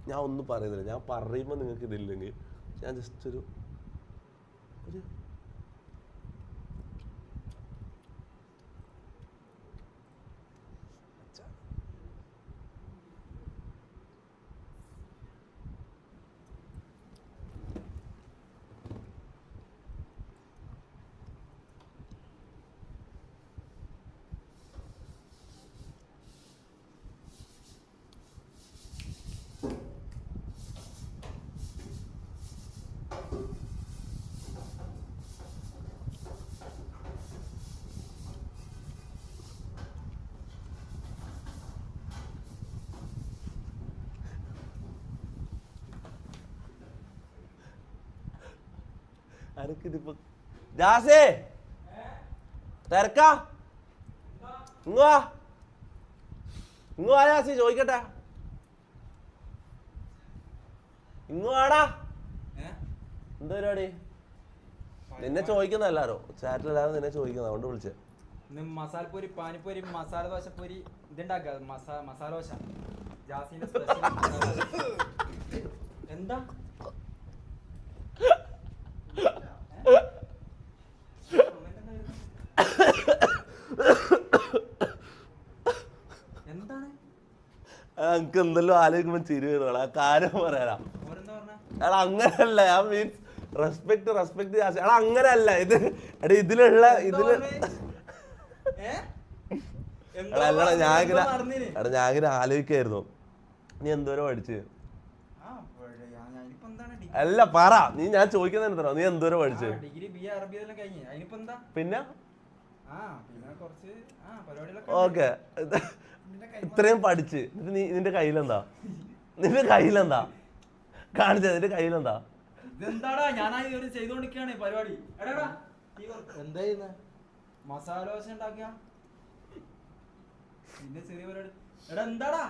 ഞാൻ ഒന്നും പറയുന്നില്ല. ഞാൻ പറയുമ്പോൾ നിങ്ങൾക്ക് ഇതില്ലെങ്കിൽ ഞാൻ ജസ്റ്റ് ഒരു അനക്കിതിപ്പോ ജാസേ തിരക്കാ ഇങ്ങു വാ ജാസി ചോദിക്കട്ടെ. ഇങ്ങു വാടാ. എന്താ പരിപാടി? നിന്നെ ചോദിക്കുന്ന എല്ലാരും ചാറ്റിൽ എല്ലാരും നിന്നെ ചോദിക്കുന്ന അതുകൊണ്ട് വിളിച്ചേ. മസാലപ്പൊരി പാനിപ്പൊരി മസാല ദോശപ്പൊരി ഇതുണ്ടാക്കുക മസാല ദോശ ജാസിന്റെ സ്പെഷ്യൽ. എന്താ എന്താണ് എനിക്ക് എന്തെല്ലോ ആലോചിക്കുമ്പോ ചിരി വരുവാണ്. ആ കാര്യം പറയാനാ. എടാ അങ്ങനല്ല, ഞാൻ മീൻസ് റെസ്പെക്ട് എടാ അങ്ങനല്ല ഇത്. എടാ ഇതിലുള്ള അല്ലടാ ഞാനിങ്ങനെ ആലോചിക്കായിരുന്നു നീ എന്തോരം പഠിച്ച്. അല്ല പറ നീ, ഞാൻ ചോദിക്കുന്നതിന് നീ എന്തോരം പഠിച്ച്? പിന്നെ ഓക്കെ ഇത്രയും പഠിച്ച് നീ നിന്റെ കയ്യിലെന്താ? കാണിച്ചത് നിന്റെ കയ്യിലെന്താ? മസാല ദോശ ഉണ്ടാക്കിയ എന്താടാ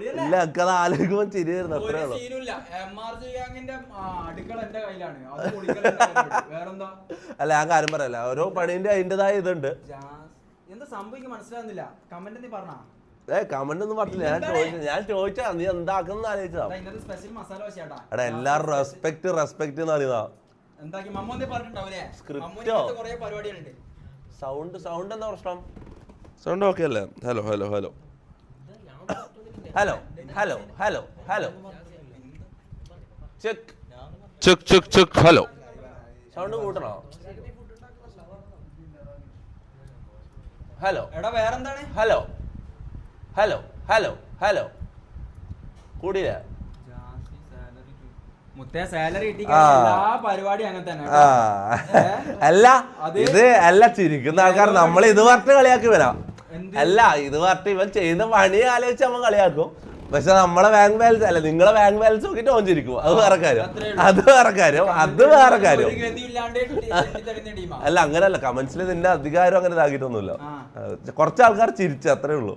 ഇല്ല എനിക്കത് ആലോചിക്കുമ്പോ ചിരി വരുന്നു. അത്രേ ഉള്ളൂ. അല്ല ഞാൻ കാര്യം പറയല്ല, ഓരോ പണീന്റെ അതിന്റേതായ ഇതുണ്ട്. എന്താ സംഭവിക്കും മനസ്സിലാവുന്നില്ല. കമന്റ് നീ പറഞ്ഞ കമന്റ് ഒന്നും പറഞ്ഞില്ല. ഞാൻ ചോദിച്ചാ നീ എന്താക്കുന്ന ആലോചിച്ചതാ. എടാ എല്ലാരും റെസ്പെക്ട് എന്ന് പറയുന്നതാ. സൗണ്ട് എന്താ പ്രശ്നം? സൗണ്ട് ഓക്കെ അല്ലേ? Hello hello hello hello hello hello hello check check check check. Hello sound കൂട്ടണോ? ഹലോ എടാ വേറെന്താണ്? ഹലോ ഹലോ ഹലോ ഹലോ കൂടിയില്ല. അല്ല ഇത് അല്ല ചിരിക്കുന്ന ആൾക്കാർ നമ്മൾ ഇത് പറഞ്ഞ് കളിയാക്കി വരാം. അല്ല ഇത് പറഞ്ഞ് ഇവൻ ചെയ്യുന്ന പണി ആലോചിച്ച് നമ്മൾ കളിയാക്കും. പക്ഷെ നമ്മളെ ബാങ്ക് ബാലൻസ് അല്ല, നിങ്ങളെ ബാങ്ക് ബാലൻസ് നോക്കിട്ട് ഓഞ്ചിരിക്കും. അത് വേറെ കാര്യം. അല്ല അങ്ങനല്ല, കമന്റ്സിൽ നിന്റെ അധികാരം അങ്ങനെ ഇതാക്കിയിട്ടൊന്നുമില്ല. കുറച്ച് ആൾക്കാർ ചിരിച്ചു, അത്രേ ഉള്ളൂ.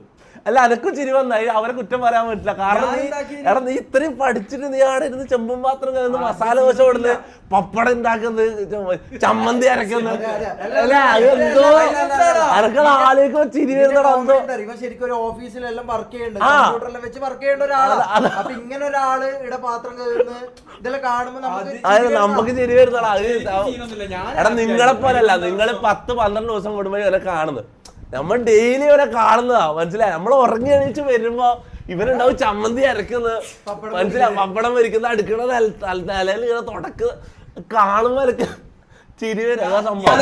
അല്ല അനക്കും ചിരി വന്നായി, അവരെ കുറ്റം പറയാൻ പറ്റില്ല. കാരണം നീ ഇത്രയും പഠിച്ചിട്ട് നീ ആടെ ഇരുന്ന് ചെമ്പും പാത്രം കയറുന്നു, മസാല ദോശ കൊടുന്ന്, പപ്പടം ഉണ്ടാക്കുന്നത്, ചമ്മന്തി അരക്കുന്നത്. എന്തോ അനക്കൾ ആലോചിക്കുമ്പോ ചിരി വരുന്നടാ. ശരിക്കും ഒരു ഓഫീസിലെല്ലാം വർക്ക് ചെയ്യേണ്ട, കമ്പ്യൂട്ടറിലെല്ലാം വെച്ച് വർക്ക് ചെയ്യേണ്ട ഒരാളാണ്. അപ്പൊ ഇങ്ങനെ ഒരാള് ഇവിടെ പാത്രം കയറുന്ന ഇതെല്ലാം കാണുമ്പോ നമുക്ക് ചിരി വരുന്നടാ. എടാ നിങ്ങളെ പോലല്ല, നിങ്ങള് 10-12 ദിവസം കൂടുമ്പോ ഇവരെ കാണുന്നത്. നമ്മൾ ഡെയിലി ഇവരെ കാണുന്നതാ, മനസ്സിലായി? നമ്മൾ ഉറങ്ങി എണീച്ച് വരുമ്പോ ഇവനുണ്ടാവും ചമ്മന്തി അരക്കുന്നത്, മനസ്സിലായി? പപ്പടം വരിക്കുന്ന, അടുക്കണ തലയിൽ ഇങ്ങനെ തുടക്ക് കാണുമ്പോ ചിരി വരും. സംഭവം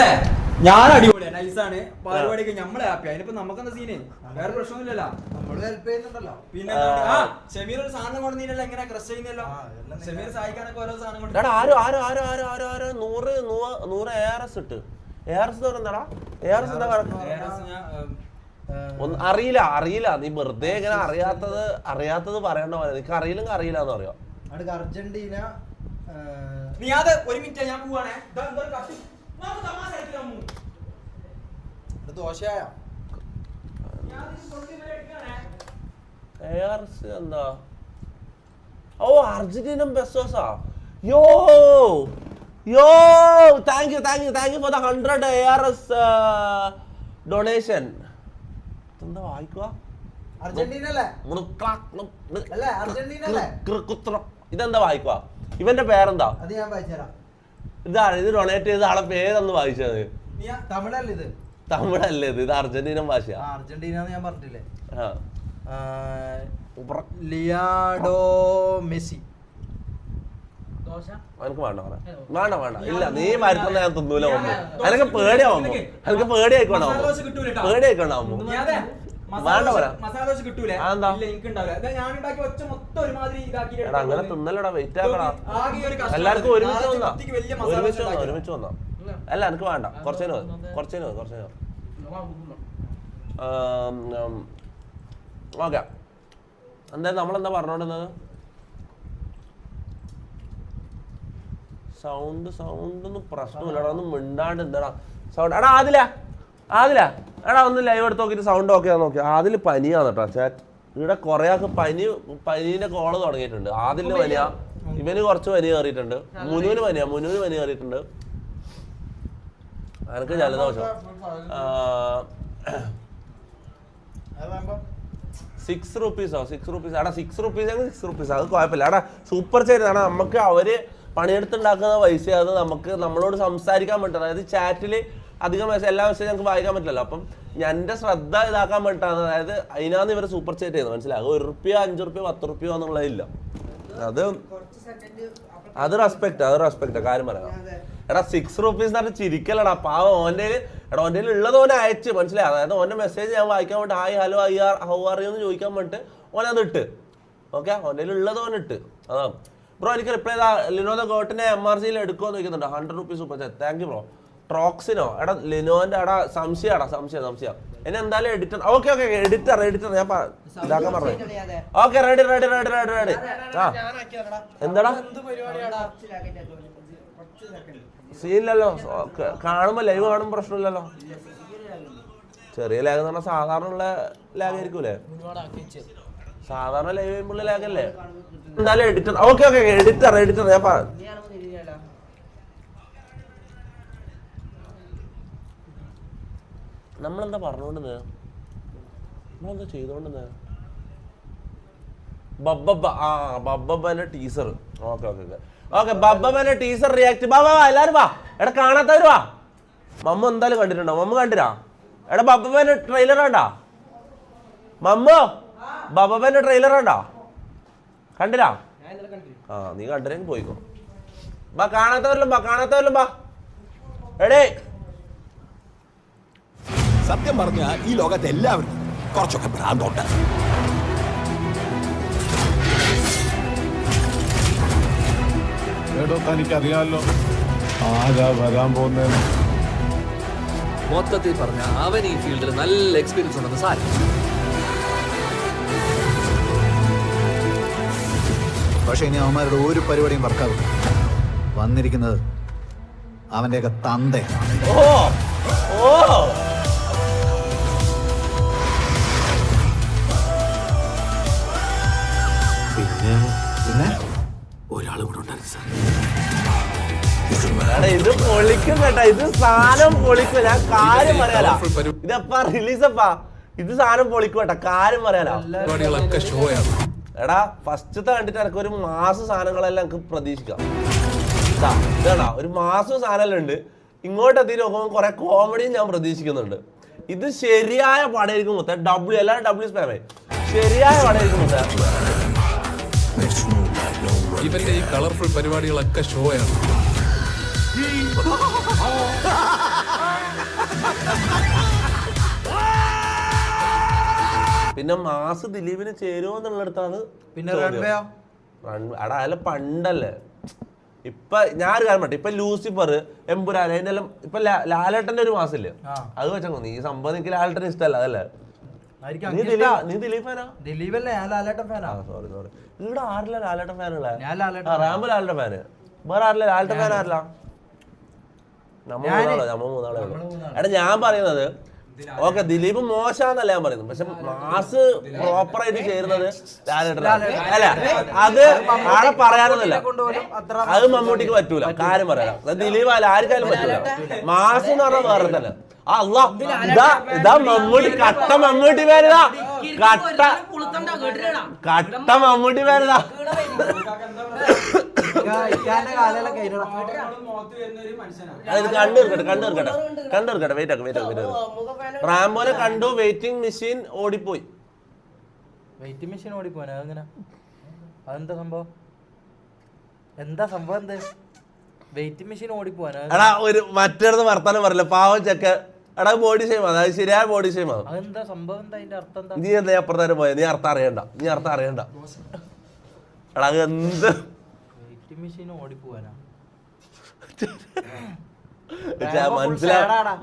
ഞാൻ അടിപൊളിയാ, നൈസാണ് പരിപാടിയൊക്കെ, നമ്മളെ ഹാപ്പി. അതിനിപ്പോ നമുക്കെന്താ സീന്? വേറെ പ്രശ്നമൊന്നുമില്ലല്ലോ, നമ്മള് ഹെൽപ്പ് ചെയ്യുന്നുണ്ടല്ലോ. പിന്നെ ഷമീർ ഒരു സാധനം കൊണ്ടുവന്നില്ലല്ലോ, എങ്ങനെ ക്രഷ് ചെയ്യുന്നല്ലോ. ഷമീർ സഹായിക്കാനൊക്കെ ഓരോ സാധനം കൊണ്ട് 100 ARS ഇട്ട്. ARS എന്താടാ? ARS എന്താ അറിയില്ല. നീ വെറുതെ ഇങ്ങനെ അറിയാത്തത് പറയണ്ട പോലെ. നിനക്ക് അറിയില്ലെങ്കിൽ അറിയില്ലാന്ന് പറയാം. അർജന്റീന നീ അത് ഒരു മിനിറ്റ് ഞാൻ പോവാണേ. ദോശയായ ARS എന്താ? ഓ Argentina പെസോസാ. Yo, thank you for the 100 ARS donation. എന്താ വായിക്കുക? ഇതെന്താ വായിക്കുക? ഇവന്റെ പേരെന്താ? അത് ഞാൻ വായിച്ചുതരാം. ഇതാണ് ഇത് ഡൊണേറ്റ് ചെയ്ത ആളെ പേരെന്ന് വായിച്ചത്. തമിഴല്ലേ ഇത്? തമിഴല്ലേ ഇത്? ഇത് അർജന്റീനൻ ഭാഷയാ. അർജന്റീന ഞാൻ പറഞ്ഞിട്ടില്ലേ? ആ ലിയാഡോ മെസ്സി. എനിക്ക് വേണ്ട വേണ്ട വേണ്ട ഇല്ല, നീ മരുത്തുന്ന ഞാൻ തിന്നൂല. വന്നു എനിക്ക് പേടിയാവുമ്പോ, എനിക്ക് പേടിയായിക്കോണ്ടാവുമ്പോ പേടിയായിക്കോണ്ടാവുമ്പോ വേണ്ട പറയാ. എടാ അങ്ങനെ തിന്നല്ലടാ, വെയിറ്റ് ആക്കടാ. എല്ലാവർക്കും ഒരുമിച്ച് വന്നാ ഒരുമിച്ച് വന്നാ. അല്ല എനിക്ക് വേണ്ട, കുറച്ചേനോ ഓക്കെ. എന്തായാലും നമ്മളെന്താ പറഞ്ഞോണ്ടിരുന്നത്? സൗണ്ട് ഒന്നും പ്രശ്നമില്ലടാ, ഒന്നും മിണ്ടാണ്ട് എന്താടാ സൗണ്ട്. എടാ ആദില എടാ ഒന്ന് ലൈവ് എടുത്ത് നോക്കിയിട്ട് സൗണ്ട് ഓക്കെ നോക്കി. അതിൽ പനിയാന്ന് കേട്ടോ ചാറ്റ്. ഇവിടെ കുറെ ആൾക്ക് പനീന്റെ കോള് തുടങ്ങിയിട്ടുണ്ട്. ആദിലിന് പനിയാ, ഇവന് കുറച്ച് പനി കയറിയിട്ടുണ്ട്, മുനുവിന് പനി കയറിയിട്ടുണ്ട്, എനിക്ക് ജലദോഷം. 6 rupeesോ? 6 rupees. എടാ 6 rupees അത് കുഴപ്പമില്ല. എടാ സൂപ്പർ ചെയ്താണ്. നമുക്ക് അവര് പണിയെടുത്തുണ്ടാക്കുന്ന പൈസ, അത് നമുക്ക് നമ്മളോട് സംസാരിക്കാൻ പറ്റും. അതായത് ചാറ്റിൽ അധികം മെസ്സേജ്, എല്ലാ മെസ്സേജ് ഞങ്ങൾക്ക് വായിക്കാൻ പറ്റില്ലല്ലോ. അപ്പം എൻ്റെ ശ്രദ്ധ ഇതാക്കാൻ വേണ്ടിയിട്ടാണ്. അതായത് അതിനാന്ന് ഇവരെ സൂപ്പർ ചാറ്റ് ചെയ്യുന്നത്, മനസ്സിലാകും. 1 രൂപ 5 രൂപ 10 രൂപ എന്നുള്ളതില്ല. അത് റെസ്പെക്ട് കാര്യം പറയാം. എടാ 6 rupees എന്ന് പറഞ്ഞാൽ ചിരിക്കലടാ പാവം. ഓൻ്റെ ഉള്ളത് ഓനെ അയച്ച്, മനസ്സിലായി. അതായത് ഓൻ്റെ മെസ്സേജ് ഞാൻ വായിക്കാൻ വേണ്ടി hi hello how are you എന്ന് ചോദിക്കാൻ വേണ്ടിയിട്ട് ഓനത് ഇട്ട്. ഓക്കെ, ഓൻ്റെ ഉള്ളത് ഓൻ ഇട്ട്. അതാ ബ്രോ എനിക്ക് റിപ്ലൈ ചെയ്താ. ലിനോന്റെ ഗോട്ടിനെ MRCയിൽ എടുക്കുമെന്ന് ചോദിക്കുന്നുണ്ട്. 100 rupees super chat. Thank you bro. ട്രോക്സിനോ? എടാ ലിനോന്റെ സംശയം. എന്നെ എന്തായാലും എഡിറ്റർ. ഓക്കെ എഡിറ്റർ ഞാൻ ഇതാക്കാൻ പറഞ്ഞു. Okay ready. ആ എന്താടാ സീനില്ലല്ലോ, കാണുമ്പോ ലൈവ് കാണുമ്പോ പ്രശ്നമില്ലല്ലോ. ചെറിയ ലാഗ് എന്ന് പറഞ്ഞാൽ സാധാരണ ഉള്ള ലാഗ് ആയിരിക്കൂലേ? സാധാരണ ലൈവ് ചെയ്യുമ്പോൾ ലാഗല്ലേ? എന്തായാലും എഡിറ്റർ. ഓക്കെ എഡിറ്റർ ഞാൻ നമ്മളെന്താ പറഞ്ഞോണ്ടെന്ന്, നമ്മളെന്താ ചെയ്തോണ്ടെന്ന്? ബബ്ബന്റെ ടീസർ. ഓക്കെ ബബ്ബന്റെ ടീസർ റിയാക്ട്. എല്ലാരും വാ. എടാ കാണാത്തവര് വാ. മമ്മ എന്തായാലും കണ്ടിട്ടുണ്ടോ? മമ്മ കണ്ടിരാ? എടാ ബബ്ബന്റെ ട്രെയിലർ കണ്ടാ? ബബ്ബന്റെ ട്രെയിലർ കണ്ടാ? കണ്ടിരാ? ആ നീ കണ്ടിരെങ്കിൽ പോയിക്കോ. കാണാത്തവരിലും ബാ. എടേ സത്യം പറഞ്ഞ ഈ ലോകത്ത് എല്ലാവരും കുറച്ചൊക്കെ ഭ്രാന്തുണ്ട്. തനിക്കറിയാമല്ലോ ആരാ വരാൻ പോകുന്നതെന്ന്. മൊത്തത്തിൽ പറഞ്ഞ അവൻ ഈ ഫീൽഡിൽ നല്ല എക്സ്പീരിയൻസ് ഉണ്ടെന്ന് സാർ. പക്ഷെ ഇനി അവന്മാരുടെ ഒരു പരിപാടിയും വർക്കാവില്ല. വന്നിരിക്കുന്നത് അവന്റെയൊക്കെ തന്തേ. പിന്നെ ഒരാൾ കൂടെ ഉണ്ടായിരുന്നു സാർ. ഇത് പൊളിക്കും കേട്ടാ, ഇത് സാധനം പൊളിക്കും. ഞാൻ കാര്യം പറയാല, ഇതെപ്പാ റിലീസപ്പാ, ഇത് സാധനം പൊളിക്കും കേട്ടാ, കാര്യം പറയാല. എടാ ഫസ്റ്റത്തെ കണ്ടിട്ട് എനിക്ക് ഒരു മാസ സാധനങ്ങളെല്ലാം എനിക്ക് പ്രതീക്ഷിക്കാം. ഇതാടാ ഒരു മാസം സാധനം ഉണ്ട്. ഇങ്ങോട്ട് എത്തി നോക്കുമ്പോൾ കുറെ കോമഡിയും ഞാൻ പ്രതീക്ഷിക്കുന്നുണ്ട്. ഇത് ശരിയായ പടമായിരിക്കും മൊത്തം. എല്ലാവരും W സ്പാമായി. ശരിയായ പടമായിരിക്കും മൊത്തം. ഇവന്റെ ഈ കളർഫുൾ പരിപാടികളൊക്കെ ഷോയാണ്. പിന്നെ മാസ് ദിലീപിന് ചേരുമോ എന്നുള്ളിടത്താണ്. പിന്നെ എടാ അല്ല പണ്ടല്ലേ. ഇപ്പൊ ഞാനൊരു കാര്യം പറ്റേ, ഇപ്പൊ ലൂസിഫർ, എമ്പുരാൻ, അതിനെല്ലാം ഇപ്പൊ ലാലേട്ടന്റെ ഒരു മാസമില്ലേ, അത് വെച്ചോ. നീ സംഭവം എനിക്ക് ലാലേട്ടന് ഇഷ്ടമല്ല, അതല്ലേ? നീ ദിലീപ് ഫാനാ? സോറി ഇവിടെ ആരില്ല ലാലേട്ടൻ ഫാനുള്ള? റാമ്പ് ലാലേട്ടൻ ഫാന്. വേറെ ആരില്ല ലാലേട്ടൻ ഫാൻ? ആരില്ല? നമ്മ മൂന്നാളെ ഉള്ളു. എടാ ഞാൻ പറയുന്നത് ഓക്കെ ദിലീപ് മോശാന്നല്ല ഞാൻ പറയുന്നത്, പക്ഷെ മാസ് പ്രോപ്പറായിട്ട് ചേരുന്നത് ലാലേട്ടനാണ്. അല്ല അത് ആളെ പറയാനൊന്നുമില്ല, അത് മമ്മൂട്ടിക്ക് പറ്റൂല. കാര്യം പറയാം, ദിലീപ് അല്ല ആർക്കാലും പറ്റൂല. മാസ് എന്ന് പറഞ്ഞാൽ വേറെ തന്നെ. ഇതാ മമ്മൂട്ടി, കട്ട മമ്മൂട്ടി പേരുതാ. കട്ട മമ്മൂട്ടി പേരതാ. കണ്ടു വെയിറ്റ് റാംബോനെ കണ്ടു. വെയിറ്റിംഗ് മെഷീൻ ഓടിപ്പോയി. വെയിറ്റിംഗ് മെഷീൻ ഓടിപ്പോനെ അതെങ്ങനെ? അതെന്താ സംഭവം? എന്താ സംഭവം? എന്ത് വെയിറ്റിംഗ് മെഷീൻ ഓടിപ്പോവാനാ? എടാ ഒരു മറ്റേടത്ത് വർത്താനം പറയില്ല, പാവം ചെക്ക. എടാ ബോഡി ഷെയിം ആണ്, അത് ശരിയായ ബോഡി ഷെയിം ആണ്. അതെന്താ സംഭവം? എന്താ അതിന്റെ അർത്ഥം? എന്താ? നീ എന്താ അപ്പുറത്തേക്ക് പോയ? നീ അർത്ഥം അറിയണ്ട. എടാ എന്ത് വെയിറ്റിംഗ് മെഷീൻ ഓടിപ്പോവാനാ?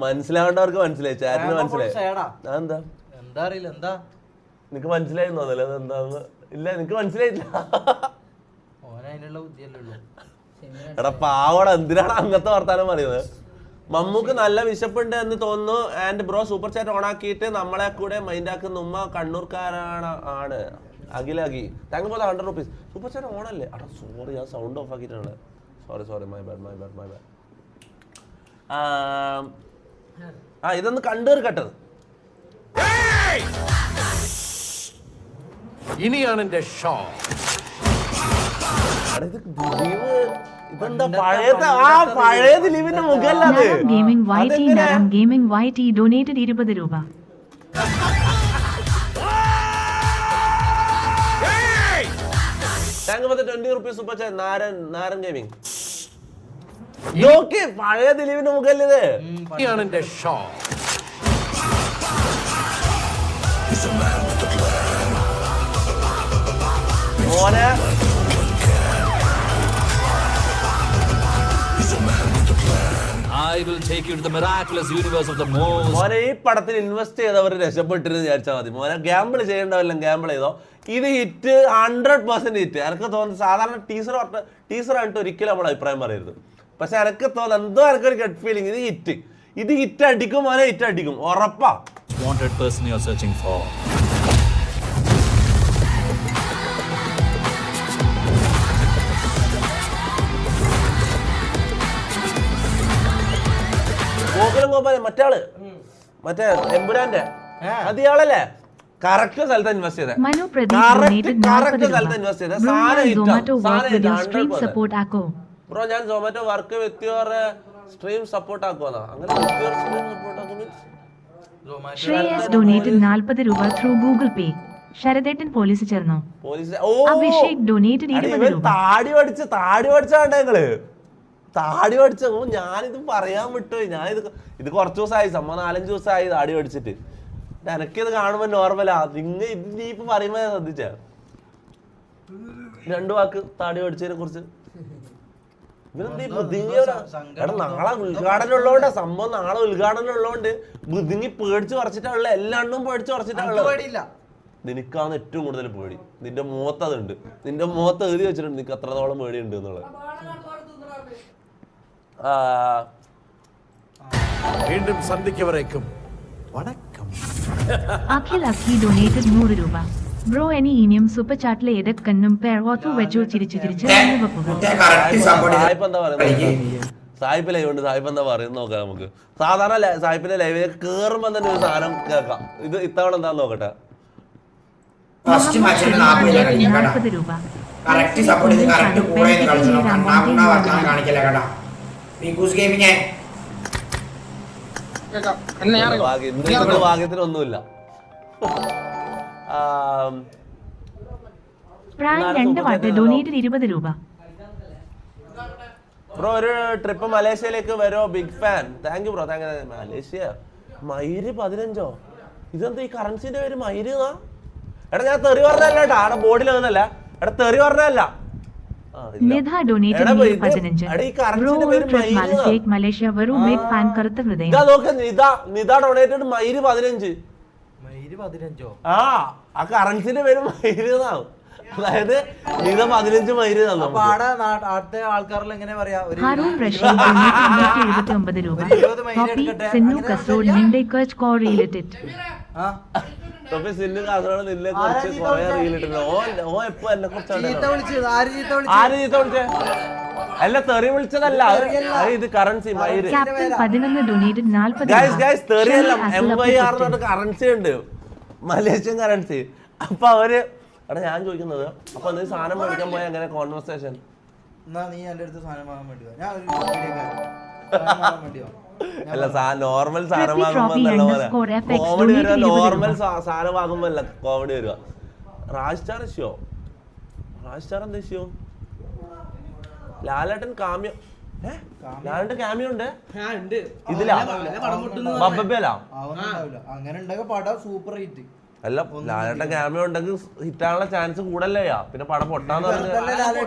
മനസ്സിലാവേണ്ടവർക്ക് മനസ്സിലായി, ചാറ്റിന് മനസ്സിലായി. അതെന്താ എന്താ അറിയില്ല. എന്താ നിനക്ക് മനസ്സിലായി തോന്നല്ലേ അതെന്താന്ന്? ഇല്ല നിനക്ക് മനസ്സിലായില്ല. ഓനതിനുള്ള ബുദ്ധിയല്ലേ ഉള്ളൂ. എടാ പാവട, എന്തിനാണ് അങ്ങനത്തെ വർത്താനം പറയുന്നത്? മമ്മൂക്ക് നല്ല വിശപ്പുണ്ട് എന്ന് തോന്നുന്നു. And bro super chat on ആക്കിയിട്ട് നമ്മളെ കൂടെ മൈൻഡ് ആക്കുന്ന ഉമ്മ കണ്ണൂർക്കാരാണ്. Akhili thank for 100 rupees. Super chat on അല്ലേ? എടാ സോറി, ഞാൻ സൗണ്ട് ഓഫ് ആക്കിയിട്ടാണ്. Sorry my bad. ഇതൊന്ന് കണ്ടേർക്കട്ടത്. ഇനിയാണ് എന്റെ ഷോ. ഇതെന്താ പഴയ ദിലീപിന്റെ മുഖല്ലേ? ഗെയിമിംഗ് YT ഡൊനേറ്റഡ് 20 രൂപ. Thank for 20 rupees super chat. Naran gaming. നോക്കി പഴയ ദിലീപിന്റെ മുഖല്ലേ ഇത്? ഇനിയാണ് എന്റെ ഷോ. മോനെ I will take you to the miraculous universe of the most. മോനെ ഈ പടത്തിൽ ഇൻവെസ്റ്റ് ചെയ്തവർ രക്ഷപ്പെട്ടിരുന്ന് വിചാരിച്ചാൽ മതി. മോനെ ഗ്യാമ്പിൾ ചെയ്യേണ്ടവെല്ലാം ഗ്യാമ്പിൾ ചെയ്തോ. ഇത് ഹിറ്റ് 100% ഹിറ്റ്. എനിക്ക് തോന്നുന്നു സാധാരണ ടീസർ ആയിട്ട് ഒരിക്കലും നമ്മൾ അഭിപ്രായം പറയരുത്. പക്ഷെ എനിക്ക് തോന്നുന്നു എന്തോ എനിക്കൊരു ഗട്ട് ഫീലിംഗ്, ഇത് ഹിറ്റ് അടിക്കും മോനെ, ഹിറ്റ് അടിക്കും ഉറപ്പാ. Wanted person you are searching for. Gokulam മറ്റാള്, മറ്റേ എമ്പുരാന്റെ അതിയാളല്ലേ? കറക്റ്റ് സ്ഥലത്ത് ഇൻവെസ്റ്റ് ചെയ്തേ. ബ്രോ ഞാൻ സൊമാറ്റോ വർക്ക് വ്യക്തിയോറെ സ്ട്രീം സപ്പോർട്ട് ആക്കുവാ. അങ്ങനെ ശ്രേയസ് ഡൊനേറ്റഡ് 40 രൂപ ത്രൂ ഗൂഗിൾ പേ. ശരദേട്ടൻ പോലീസ് ചേർന്നോ? അഭിഷേക് ഡൊനേറ്റഡ് 20 രൂപ. താടി പഠിച്ചാണ്ട് ഞങ്ങള് താടി പഠിച്ച. ഞാനിത് പറയാൻ വിട്ടുപോയി. ഇത് കുറച്ച് ദിവസമായി, 4-5 ദിവസമായി താടി പഠിച്ചിട്ട്. എനക്കിത് കാണുമ്പോ നോർമലാ. നീ ഇപ്പൊ പറയുമ്പോ ശ്രദ്ധിച്ച 2 വാക്ക് താടി പഠിച്ചതിനെ കുറിച്ച്. എടാ നാളെ ഉദ്ഘാടനം ഉള്ളതുകൊണ്ട്, സംഭവം നാളെ ഉദ്ഘാടനം ഉള്ളതുകൊണ്ട് ബുദ്ധിങ്ങി പേടിച്ച് പറിച്ചിട്ടുള്ള എല്ലാണ്ടും പേടിച്ച് പറിച്ചിട്ടുള്ള. നിനക്കാണ് ഏറ്റവും കൂടുതൽ പേടി. നിന്റെ മുഖത്ത് അതുണ്ട്. നിന്റെ മുഖത്ത് എഴുതി വെച്ചിട്ടുണ്ട് നിനക്ക് അത്രത്തോളം പേടിയുണ്ട് എന്നുള്ളത്. വീണ്ടും സന്ധിക്കവരേക്കും വണക്കം. അഖിൽ ഡൊനേറ്റഡ് 100 രൂപ. ബ്രോ എനി ഇനിയും സൂപ്പർ ചാറ്റിലെ എടക്കണ്ണും പേർവാത്തു വെച്ചു ചിരിച്ചു സായിപ്പ് എന്താ പറയുന്നത്? സായിപ്പ് ലൈവ് ഉണ്ട്. സായിപ്പ് എന്താ പറയുന്നത് നോക്കാം നമുക്ക്. സാധാരണ സായിപ്പിന്റെ ലൈവിലേക്ക് കേറുമ്പോ തന്നെ ഒരു സാധനം കേൾക്കാം. ഇത് ഇത്തവണ എന്താന്ന് നോക്കട്ടെ. 40 രൂപ. ഭാഗ്യത്തിനൊന്നുമില്ല. ഡൊനേറ്റഡ് 20 രൂപ. ബ്രോ ഒരു ട്രിപ്പ് മലേഷ്യയിലേക്ക് വരോ? Big fan. Thank you bro. Malaysia മൈര് 15. ഇതെന്താ ഈ കറൻസിന്റെ പേര് മൈര്? എടാ ഞാൻ തെറി പറഞ്ഞല്ല കേട്ടാ. അവിടെ ബോർഡിൽ വന്നല്ല. എടാ തെറി പറഞ്ഞല്ല. മലേഷ്യ വെറും ഫാൻ കറുത്ത ഹൃദയം. നിത ഡൊണേറ്റഡ് മൈര് 15. ആ കറൻസിന്റെ പേര് മൈര് എന്നാവും. അതായത് നിത 15 മൈര് തന്നു. ആൾക്കാരിൽ എങ്ങനെ പറയാ? സിന്നു കാസർഗോഡ് നിന്നെ കുറിച്ച് കൊറേ റീലിട്ടുണ്ട്. ഓ എപ്പോ എന്നെ കുറിച്ചാണ് ആര് ചീത്ത വിളിച്ചേ? അല്ല തെറി വിളിച്ചതല്ല. ഇത് കറൻസി മൈര്. തെറിയല്ല MYR കറൻസി ഉണ്ട്. Malaysian currency. അപ്പൊ അവര് എടാ ഞാൻ ചോദിക്കുന്നത് അപ്പൊ എന്തെങ്കിലും സാധനം മേടിക്കാൻ പോയാൽ എങ്ങനെ കോൺവെർസേഷൻ? എന്നാ നീ എന്റെ അടുത്ത് സാധനം വാങ്ങാൻ വേണ്ടി വാ. ഞാൻ ഒരു സാധനം വാങ്ങാൻ വേണ്ടി വാ. അല്ല നോർമൽ സാധനം വാങ്ങുമ്പോ കോമഡി വരിക. നോർമൽ സാധനം വാങ്ങുമ്പോ അല്ല കോമഡി വരിക. രാജ്സ്റ്റാർ ഇഷ്യോ, രാജ്സ്റ്റാർ എന്താ ഇഷ്യോ? ലാലേട്ടൻ കാമ്യോ, ലാലേട്ടൻ കാമ്യോ ഉണ്ട് ഇതിലാ ബബ്ബേലാ. അങ്ങനെ ഉണ്ടാക്കുക പടം സൂപ്പർ ഹിറ്റ്. അല്ല ലാലേട്ടൻ ക്യാമിയോ ഉണ്ടെങ്കിൽ ഹിറ്റാനുള്ള ചാൻസ് കൂടല്ലയാ. പിന്നെ പടം പൊട്ടാന്ന് പറഞ്ഞു.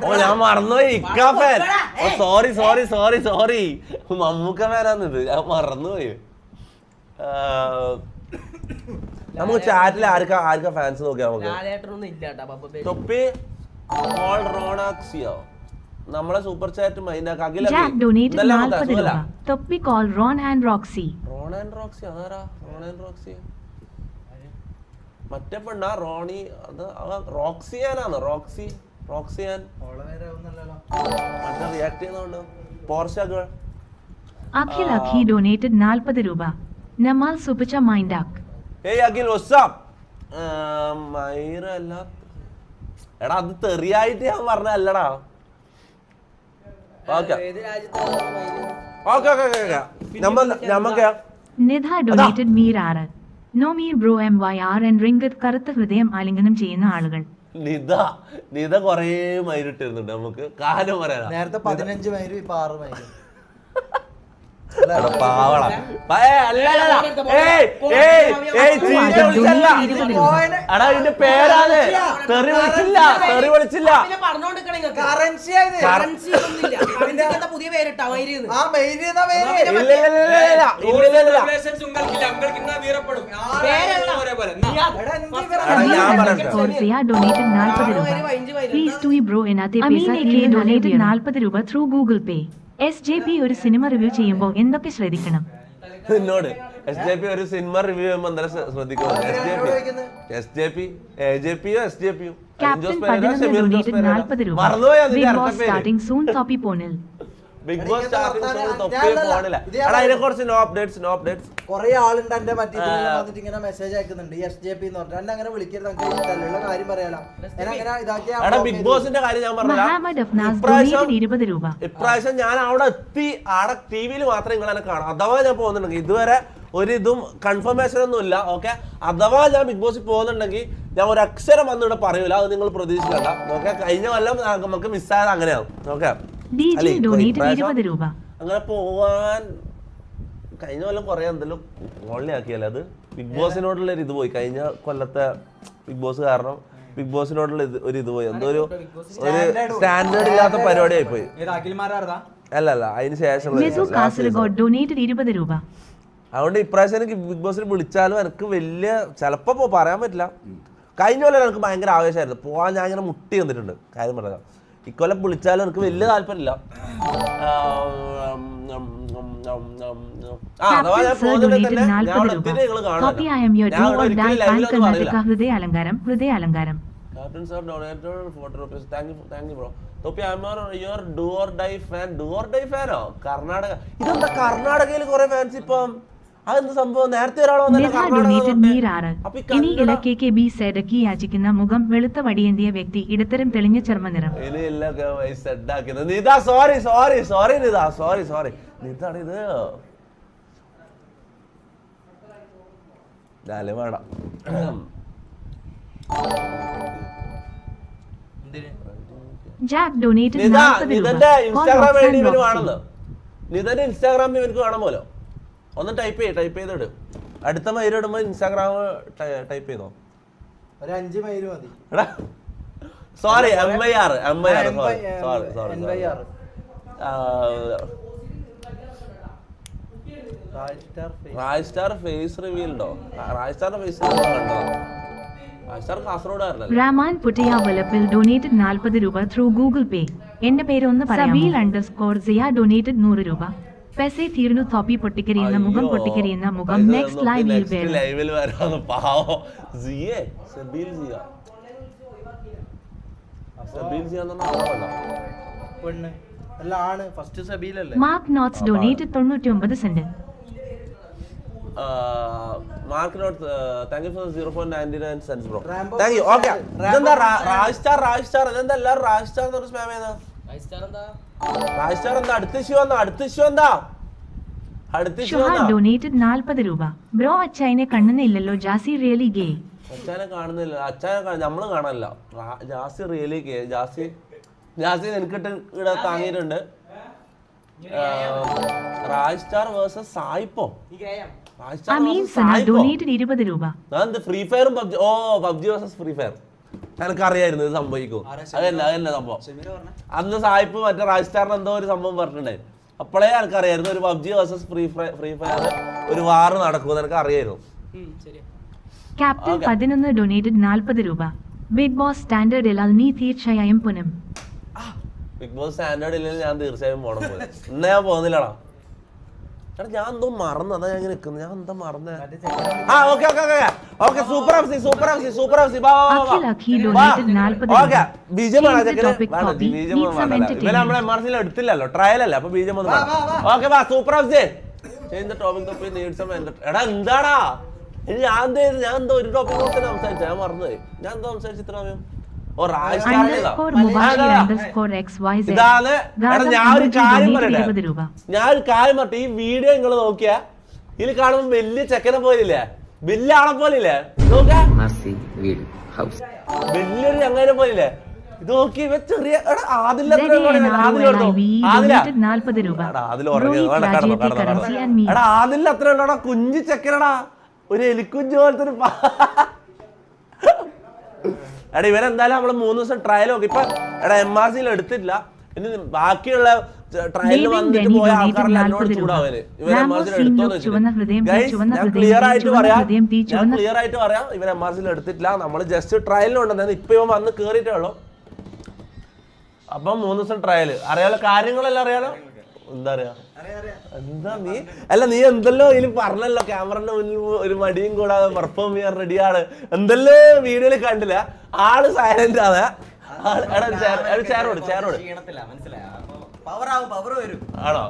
ഓ ഞാൻ മറന്നുപോയി. ഇക്ക fan. Sorry sorry sorry sorry Mammookka ഫാനാന്നിത് ഞാൻ മറന്നുപോയി. നമുക്ക് ചാറ്റിൽ ആർക്കാ ഫാൻസ് നോക്കിയാ നമുക്ക്. തൊപ്പി റോണാക്സിയോ നമ്മളെ സൂപ്പർ ചാറ്റ് മൈൻഡാക്കി. Thoppi call Ron and Roxy. Ron and Roxy അതാരാ? റോൺ ആൻഡ് റോക്സി മറ്റേ പെണ്ണാ റോണി. അത് റോക്സിയാനാണ്. റോക്സിയാൻ മറ്റേ റിയാക്ട് ചെയ്യുന്നോണ്ട് Porsche girl. Akhil Akhi donated 40 രൂപ. നമാൽ സുപിച്ച മൈൻഡാക്ക്. ഏയ് അഖിൽ വാട്സ്ആപ്പ്. മൈറ അല്ല എടാ അത് തെറിയായിട്ട് ഞാൻ പറഞ്ഞല്ലടാ. ഓക്കെ ഓക്കെ ഓക്കെ നമുക്ക് നിധ ഡൊനേറ്റഡ് മീർ 6. നോ മീർ ബ്രോ MYR ആൻഡ് റിംഗത്ത് കറുത്ത ഹൃദയം ആലിംഗനം ചെയ്യുന്ന ആളുകൾ. നിധ കൊറേ മൈരിട്ടിരുന്നുണ്ട് നമുക്ക് കാര്യം പറയാനാ. നേരത്തെ 15 മൈലും ഇപ്പൊ 6 മൈലും. ഇതിന്റെ പേരാണ്. തെറി വിളിച്ചില്ല, തെറി വിളിച്ചില്ല. $40 രൂപ ത്രൂ ഗൂഗിൾ പേ. SJP ഒരു സിനിമ റിവ്യൂ ചെയ്യുമ്പോൾ എന്തൊക്കെ ശ്രദ്ധിക്കണം? എന്നോട് SJP ഒരു സിനിമ റിവ്യൂ ചെയ്യുമ്പോൾ എന്താ ശ്രദ്ധിക്കണം? SJP ക്യാപ്റ്റൻ 11 ഡൊനേറ്റഡ് 40 രൂപ. ബിഗ് ബോസ് സ്റ്റാർട്ടിംഗ് സൂൺ തൊപ്പി പോണിൽ. ബിഗ് ബോസ് സ്റ്റാർട്ടിംഗ് തൊപ്പി പോണില്ല. എടാ ഇതിനെ കുറിച്ച് നോ അപ്ഡേറ്റ്സ്. കൊറേ ആളുണ്ട് എന്റെ മറ്റേ വന്നിട്ട് ഇങ്ങനെ മെസ്സേജ് അയക്കുന്നുണ്ട്. SJP എന്ന് പറഞ്ഞാൽ എന്നെ അങ്ങനെ വിളിക്കരുത്, നമുക്ക് ഇഷ്ടമല്ല കാര്യം പറയാലോ. എടാ ബിഗ് ബോസിന്റെ കാര്യം ഞാൻ ഇപ്രാവശ്യം ഞാൻ അവിടെ എത്തി. ആടെ ടിവിയിൽ മാത്രമേ നിങ്ങൾ എന്നെ കാണാം. അഥവാ ഞാൻ പോകുന്നുണ്ടെങ്കിൽ ഇതുവരെ ഒരിതും കൺഫർമേഷൻ ഒന്നും ഇല്ല. ഓക്കെ, അഥവാ ഞാൻ ബിഗ് ബോസിൽ പോകുന്നുണ്ടെങ്കിൽ ഞാൻ ഒരു അക്ഷരം വന്ന് ഇവിടെ പറയൂല. അത് നിങ്ങൾ പ്രതീക്ഷിക്കണ്ട. ഓക്കെ, കഴിഞ്ഞ കൊല്ലം നമുക്ക് മിസ്സായത് അങ്ങനെയാവും. ഓക്കെ, അങ്ങനെ പോവാൻ കഴിഞ്ഞ കൊല്ലം കുറെ എന്തെങ്കിലും ഓൺലി ആക്കിയല്ലേ. അത് ബിഗ് ബോസിനോടുള്ള ഒരു ഇത് പോയി. കഴിഞ്ഞ കൊല്ലത്തെ ബിഗ് ബോസ് കാരണം ബിഗ് ബോസിനോടുള്ള ഒരു ഇത് പോയി. എന്തോ ഒരു സ്റ്റാൻഡേർഡ് ഇല്ലാത്ത പരിപാടി ആയി പോയി. അല്ല അതിന് ശേഷം അതുകൊണ്ട് ഇപ്രാവശ്യം എനിക്ക് ബിഗ് ബോസിൽ വിളിച്ചാലും എനിക്ക് വലിയ ചിലപ്പോ പറയാൻ പറ്റില്ല. കഴിഞ്ഞ കൊല്ലം എനിക്ക് ഭയങ്കര ആവേശമായിരുന്നു പോവാൻ. ഞാൻ ഇങ്ങനെ മുട്ടി വന്നിട്ടുണ്ട് കാര്യം പറയാം. ഇക്കൊല്ലം വിളിച്ചാലും എനിക്ക് വലിയ താല്പര്യമില്ല. കർണാടക ഇതെന്താ? കർണാടകയിൽ കുറെ ഫാൻസ് ഇപ്പം. അതെന്ത് സംഭവം? നേരത്തെ യാചിക്കുന്ന മുഖം വെളുത്ത വടിയേന്തിയ വ്യക്തി ഇടത്തരം തെളിഞ്ഞ ചർമ്മനിറം. ഇൻസ്റ്റാഗ്രാമിൽ എനിക്ക് കാണാമല്ലോ. ഒന്ന് ടൈപ്പ് ചെയ്തിട്. അടുത്ത മൈൽ ഇടുമ്പോ ഇൻസ്റ്റാഗ്രാം ടൈപ്പ് ചെയ്തോ. ഒരു 5 മൈൽ മതി. Sorry MIR. റായ്സ്റ്റാർ ഫേസ് റിവീൽ ഉണ്ടോ? റായ്സ്റ്റാറിന്റെ ഫേസ് കണ്ടോ? റായ്സ്റ്റാർ കാസർഗോഡ്. റഹ്മാൻ പുട്ടിയ വലപ്പിൽ ഡൊനേറ്റഡ് 40 രൂപ ത്രൂ ഗൂഗിൾ പേ. എന്റെ പേര് ഒന്ന് _Zia ഡൊനേറ്റഡ് 100 രൂപ. पैसे തീർന്നു. തോപ്പി പൊട്ടിക്കരിയുന്ന മുഖം പൊട്ടിക്കരിയുന്ന മുഖം. നെക്സ്റ്റ് ലൈവിൽ വരാന്ന് പാവോ. സിയെ സബീൽ സിയ പെണ്ണ് അല്ല ആണ്. ഫസ്റ്റ് സബീൽ അല്ലേ? Mark notes donated 99 cent. Mark note thank you for 0.99 cents bro. Rambo thank you. Okay, ഇതെന്താ രാജ് സ്റ്റാർ ഇതെന്താ എല്ലാവരും രാജ് സ്റ്റാർ എന്ന് പറഞ്ഞ സ്പാം ചെയ്താ? രാജ് സ്റ്റാർ എന്താ? അടുത്ത ഇഷ്യൂ എന്താ? അടുത്ത ഇഷ്യൂ എന്താ? ഷുഹാർ ഡൊനേറ്റഡ് 40 രൂപ. ബ്രോ അച്ചായനെ കാണുന്നില്ലല്ലോ, ജാസി റിയലി ഗേ. അച്ഛനെ കാണുന്നില്ല, അച്ഛനെ നമ്മള് കാണാനില്ല. ജാസി റിയലി ഗേ. ജാസി എനിക്കിട്ട് ഇവിടെ താങ്ങിയിട്ടുണ്ട്. രാജ് സ്റ്റാർ വേഴ്സസ് സായിപ്പോ? അമീൻ സന ഡൊനേറ്റഡ് 20 രൂപ. ഫ്രീ ഫയറും പബ്ജി. ഓ, പബ്ജി വേഴ്സസ് ഫ്രീ ഫയർ എനിക്കറിയായിരുന്നു ഇത് സംഭവിക്കും. അതല്ല സംഭവം. അന്ന് സായിപ്പ് മറ്റേ രാജ് സ്റ്റാറിന് എന്തോ ഒരു സംഭവം പറഞ്ഞിട്ടുണ്ടായി. അപ്പോഴേ എനിക്കറിയായിരുന്നു ഒരു പബ്ജി വേഴ്സസ് ഫ്രീ ഫയർ ഒരു വാർ നടക്കുമെന്ന് എനിക്ക് അറിയായിരുന്നു. ക്യാപ്റ്റൻ 11 ഡൊനേറ്റഡ് 40 രൂപ. ബിഗ് ബോസ് സ്റ്റാൻഡേർഡ് ഇല്ലാൽ നീ തീർച്ചയായും പുനം. ബിഗ് ബോസ് സ്റ്റാൻഡേർഡ് ഇല്ലെങ്കിൽ ഞാൻ തീർച്ചയായും പോണം പോലെ. ഇന്ന് ഞാൻ പോകുന്നില്ലടാ. ഞാൻ എന്തോ മറന്നു, അതാ ഞാൻ നിൽക്കുന്നത്. ഞാൻ എന്താ മറന്നേ? സൂപ്പർ എടുത്തില്ലല്ലോ, ട്രയൽ അല്ലേ, അപ്പൊ ബീജം ഒന്ന് സൂപ്പർ എടാ എന്താടാ ഞാൻ എന്തോ ഒരു ടോപ്പിക് സംസാരിച്ചു, ഞാൻ മറന്നുപോയി. ഞാൻ എന്താ സംസാരിച്ചിത്ര സമയം? ഇതാണ്. ഞാനൊരു കാര്യം പറയട്ടെ, ഈ വീഡിയോ നിങ്ങൾ നോക്കിയാ ഇതിൽ കാണുമ്പോ വലിയ ചെക്കനെ പോലില്ലേ, വലിയ ആളെ പോലില്ലേ, നോക്കാ വലിയൊരു ചങ്ങനെ പോലില്ലേ. ഇത് നോക്കി ചെറിയ ആദിൽ അത്ര ഉള്ളടാ, കുഞ്ഞു ചെക്കനടാ, ഒരു എലിക്കുഞ്ഞു പോലത്തെ ഒരു എടാ. ഇവരെന്തായാലും നമ്മള് 3 ദിവസം ട്രയൽ നോക്കി. ഇപ്പൊ എടാ MRCയിൽ എടുത്തില്ല, ഇനി ബാക്കിയുള്ള ട്രയലിൽ വന്നിട്ട് പോയ ആൾക്കാരെല്ലാം എന്നോട് ചൂടാവല്. ഇവർ MRCയിൽ എടുത്തോന്ന് വെച്ചിട്ട് ഞാൻ ക്ലിയർ ആയിട്ട് പറയാം, ഇവർ MRCയിൽ എടുത്തിട്ടില്ല. നമ്മള് ജസ്റ്റ് ട്രയലിനുണ്ടെന്ന്. ഇപ്പൊ ഇവൻ വന്ന് കേറിയിട്ടേ ഉള്ളൂ. അപ്പം 3 ദിവസം ട്രയൽ അറിയാലോ, കാര്യങ്ങളെല്ലാം അറിയാലോ. എന്താ അറിയാ, എന്താ നീ എന്തെല്ലോ ഇതിൽ പറഞ്ഞല്ലോ, ക്യാമറന്റെ മുന്നിൽ ഒരു മടിയും കൂടാതെ പെർഫോം ചെയ്യാൻ റെഡിയാണ്. എന്തെല്ലോ വീഡിയോയിൽ കണ്ടില്ല. ആള് സൈലന്റ് ആണ്. ആണോ?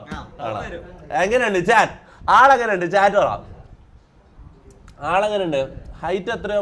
എങ്ങനെയുണ്ട് ചാറ്റ്? ആളെങ്ങനെയുണ്ട്? ചാറ്റ് പറ. ആളെങ്ങനെയുണ്ട്? ഹൈറ്റ് എത്രയോ?